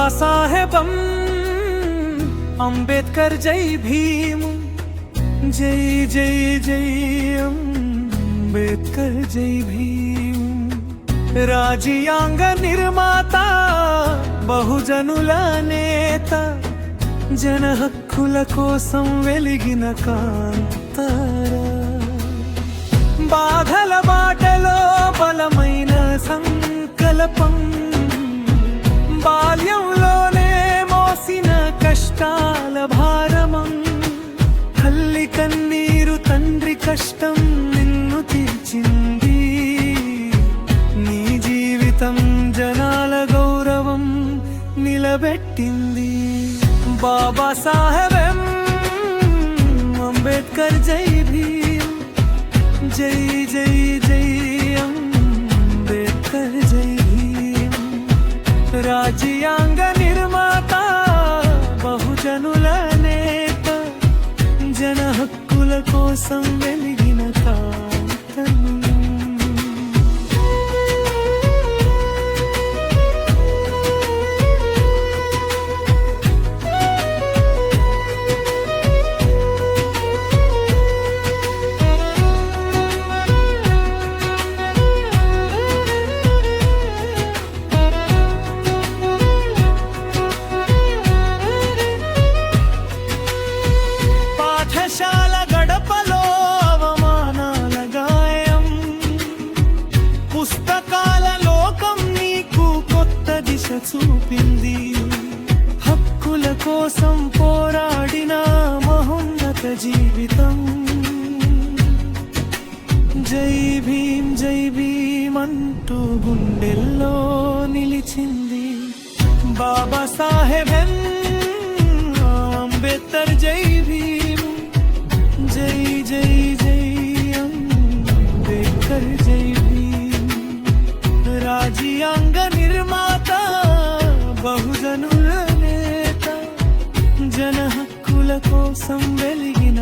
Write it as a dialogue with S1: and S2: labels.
S1: బాబాసాహెబం అంబేద్కర్ జై భీమ్ జై జై జై అంబేద్కర్ జై భీమ్ రాజ్యాంగ నిర్మాత బహుజనుల నేత జన హక్కుల కోసం వెలిగిన కాంతారా బాధల బాటలో బలమైన సంకల్పం బాల్యంలోనే మోసిన కష్టాల భారమం తల్లి కన్నీరు తండ్రి కష్టం నిన్ను తీర్చింది నీ జీవితం జనాల గౌరవం నిలబెట్టింది బాబాసాహెబ్ అంబేద్కర్ జై భీమ్ జై జై జై అంబేద్కర్ జై భీమ్ రాజ్యాంగ నిర్మాత బహుజనుల నేత జన హక్కుల కోసం వెలిగిన కాంతను పాఠశాల గడపలో అవమానాల గాయం పుస్తకాల లోకం నీకు కొత్త దిశ చూపింది హక్కుల కోసం పోరాడిన మహోన్నత జీవితం జై భీమ్ అంటూ గుండెల్లో నిలిచింది బాబాసాహెబ్ అంబేద్కర్ జై భీమ్ జై జై జై అంబేద్కర్ జై భీమ్ రాజ్యాంగ నిర్మాత బహుజనుల నేత జన హక్కుల కోసం వెలిగిన